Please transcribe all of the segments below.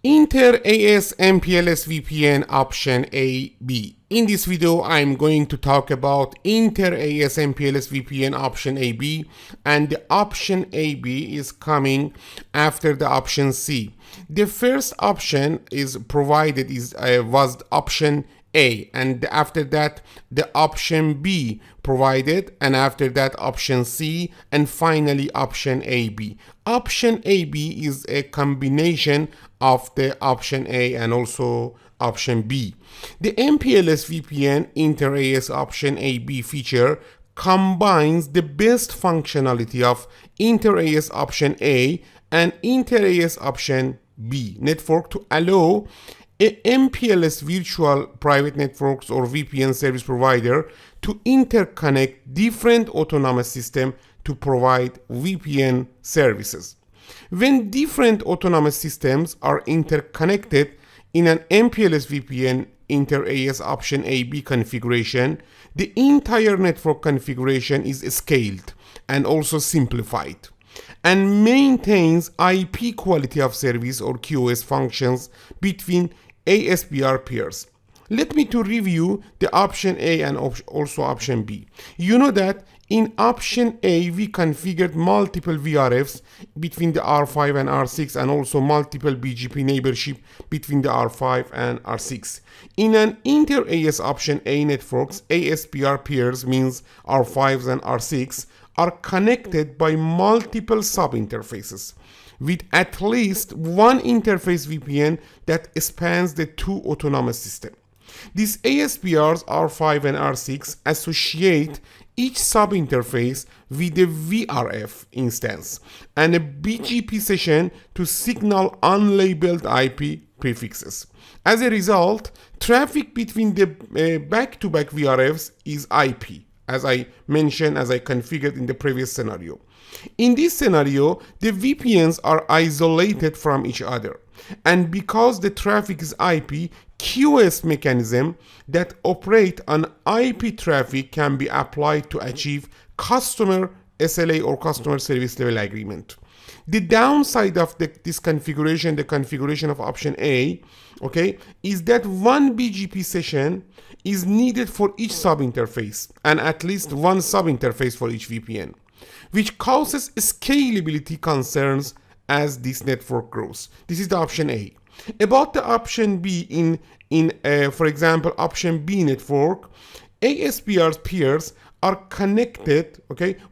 Inter AS MPLS VPN option AB. In this video, I'm going to talk about Inter AS MPLS VPN option AB, and the option AB is coming after the option C. The first option is provided was option A, and after that the option B provided, and after that option C, and finally option AB. Option AB is a combination of the option A and also option B. The MPLS VPN Inter AS option AB feature combines the best functionality of Inter AS option A and Inter AS option B network to allow a MPLS virtual private networks or VPN service provider to interconnect different autonomous systems to provide VPN services. When different autonomous systems are interconnected in an MPLS VPN Inter AS option AB configuration, the entire network configuration is scaled and also simplified, and maintains IP quality of service or QoS functions between ASPR peers. Let me to review the option A and also option B. You know that in option A we configured multiple VRFs between the R5 and R6 and also multiple BGP neighborship between the R5 and R6. In an Inter AS option A networks, ASPR peers means R5s and R6 are connected by multiple sub-interfaces with at least one interface VPN that spans the two autonomous systems. These ASPRs R5 and R6 associate each sub-interface with a VRF instance and a BGP session to signal unlabeled IP prefixes. As a result, traffic between the back-to-back VRFs is IP, as I mentioned, as I configured in the previous scenario. In this scenario, the VPNs are isolated from each other, and because the traffic is IP, QoS mechanism that operate on IP traffic can be applied to achieve customer SLA or customer service level agreement. The downside of this configuration, the configuration of option A, is that one BGP session is needed for each sub-interface and at least one sub-interface for each VPN, which causes scalability concerns as this network grows. This is the option A. About the option B, for example, option B network, ASPR peers are connected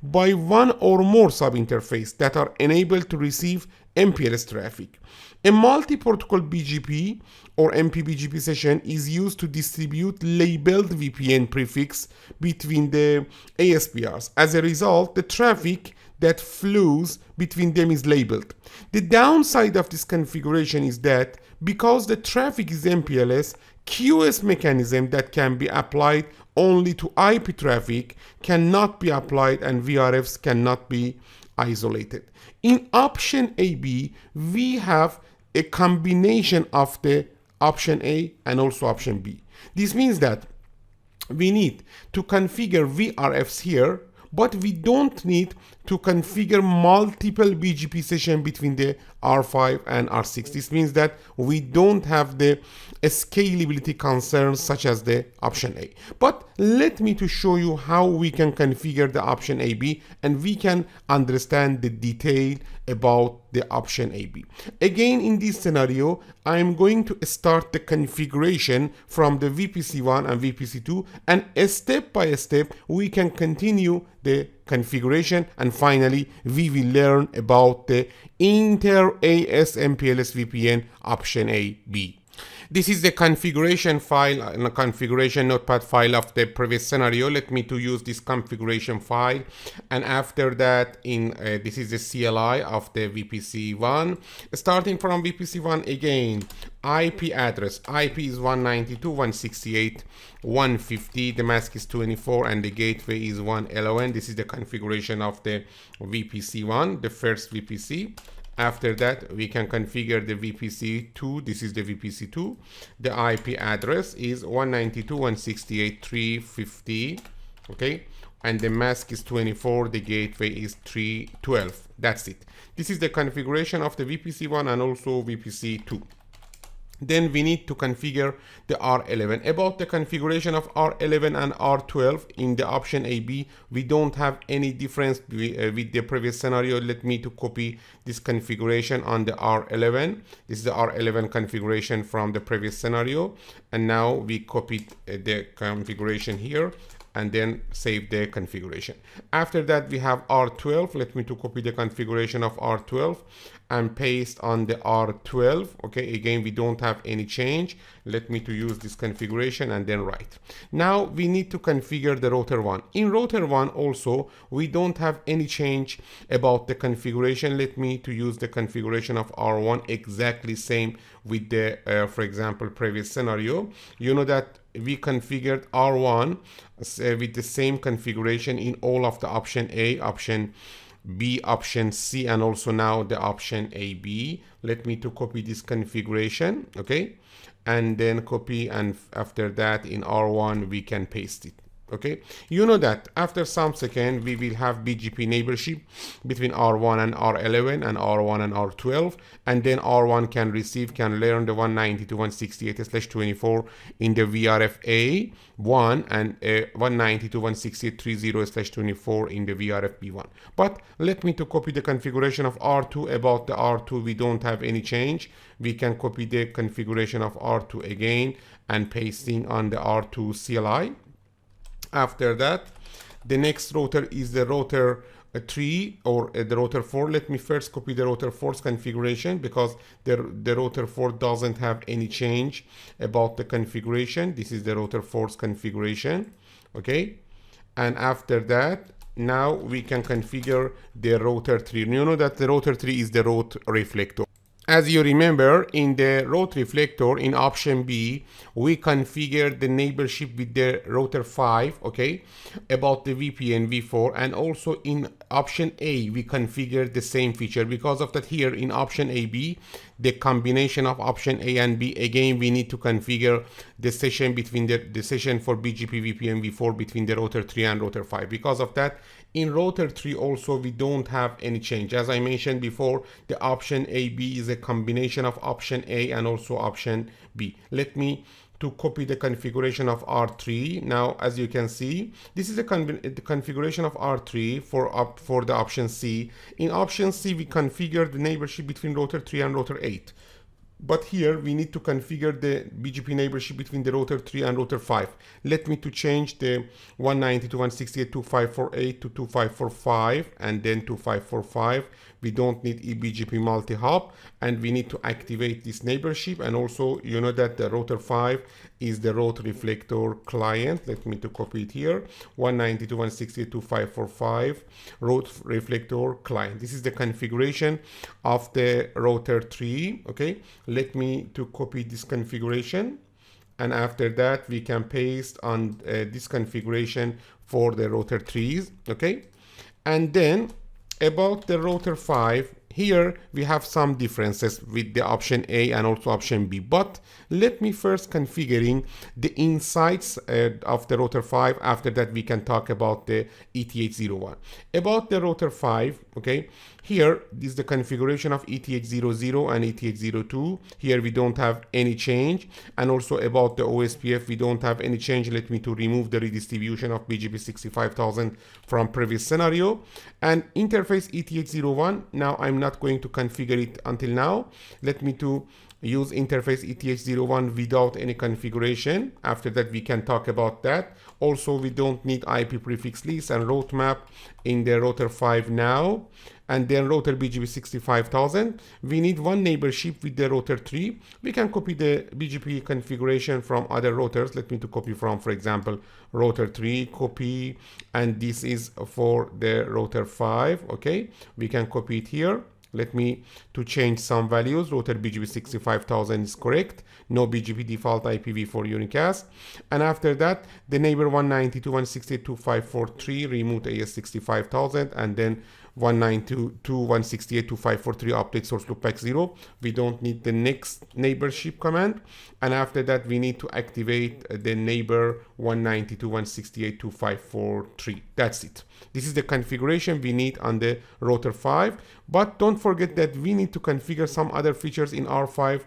by one or more sub-interfaces that are enabled to receive MPLS traffic. A multi-protocol BGP or MPBGP session is used to distribute labeled VPN prefix between the ASPRs. As a result, the traffic that flows between them is labeled. The downside of this configuration is that because the traffic is MPLS, QoS mechanism that can be applied only to IP traffic cannot be applied and VRFs cannot be isolated. In option AB, we have a combination of the option A and also option B. This means that we need to configure VRFs here, but we don't need to configure multiple BGP session between the R5 and R6. This means that we don't have the scalability concerns such as the option A. But let me to show you how we can configure the option AB and we can understand the detail about the option AB. Again, in this scenario, I'm going to start the configuration from the VPC1 and VPC2, and step by step we can continue the configuration, and finally we will learn about the Inter AS MPLS VPN option AB. This is the configuration file and a configuration notepad file of the previous scenario. Let me to use this configuration file, and after that this is the CLI of the VPC1. Starting from VPC1 again, IP address, IP is 192.168.150, the mask is 24 and the gateway is 1LON. This is the configuration of the VPC1, the first VPC. After that, we can configure the VPC2. This is the VPC2. The IP address is 192.168.350. And the mask is 24. The gateway is 312. That's it. This is the configuration of the VPC1 and also VPC2. Then we need to configure the R11. About the configuration of R11 and R12 in the option AB, we don't have any difference with the previous scenario. Let me to copy this configuration on the R11. This is the R11 configuration from the previous scenario. And now we copied the configuration here and then save the configuration. After that, we have R12. Let me to copy the configuration of R12 and paste on the R12. Okay, again, we don't have any change. Let me to use this configuration and then write. Now we need to configure the router 1. In router 1 also, we don't have any change about the configuration. Let me to use the configuration of R1 exactly same with the, for example, previous scenario. You know that we configured R1 with the same configuration in all of the option A, option B, option C, and also now the option AB. Let me to copy this configuration, okay, and then copy, and after that in R1 we can paste it. Okay, you know that after some second we will have BGP neighborship between R1 and R11 and R1 and R12, and then R1 can learn the 192.168/24 in the VRFA 1 and 192.168.30/24 in the VRFB1. But let me to copy the configuration of R2. About the R2 we don't have any change. We can copy the configuration of R2 again and pasting on the R2 CLI. After that, the next router is the router 3 or the router 4. Let me first copy the router 4's configuration because the router 4 doesn't have any change about the configuration. This is the router 4's configuration. Okay, and after that, now we can configure the router 3. You know that the router 3 is the route reflector. As you remember, in the route reflector in option B, we configured the neighborship with the router 5, okay, about the VPN v4, and also in option A, we configured the same feature. Because of that, here in option AB, the combination of option A and B, again, we need to configure the session between the session for BGP VPN v4 between the router 3 and router 5. Because of that, in router 3 also we don't have any change. As I mentioned before, the option AB is a combination of option A and also option B. Let me to copy the configuration of R3. Now, as you can see, this is the configuration of R3 for the option C. In option C, we configure the neighborship between router 3 and router 8. But here we need to configure the BGP neighborship between the router 3 and router 5. Let me to change the 192.168.2548 to 2545 and then 2545. We don't need eBGP multi-hop, and we need to activate this neighborship. And also, you know that the router 5 is the route reflector client. Let me to copy it here. 192.168.2545 route reflector client. This is the configuration of the router 3. Okay, let me to copy this configuration, and after that we can paste on this configuration for the router 3s. Okay, and then about the router 5, here we have some differences with the option A and also option B, but let me first configuring the insights of the router 5. After that we can talk about the ETH01. About the router 5, okay, here is the configuration of ETH00 and ETH02. Here we don't have any change, and also about the OSPF we don't have any change. Let me to remove the redistribution of BGP 65000 from previous scenario. And interface ETH01, now I'm not going to configure it until now. Let me to use interface ETH01 without any configuration. After that we can talk about that. Also, we don't need IP prefix list and route map in the router 5 now. And then router BGP 65000, we need one neighborship with the router 3. We can copy the BGP configuration from other routers. Let me to copy from, for example, router 3, copy, and this is for the router 5. Okay, we can copy it here. Let me to change some values. Router BGP 65000 is correct. No BGP default IPv4 unicast. And after that, the neighbor 192.168.2543 remote AS 65000, and then 192.168.2543 update source loopback 0. We don't need the next neighborship command. And after that, we need to activate the neighbor 192.168.2543. That's it. This is the configuration we need on the router 5. But don't forget that we need to configure some other features in R5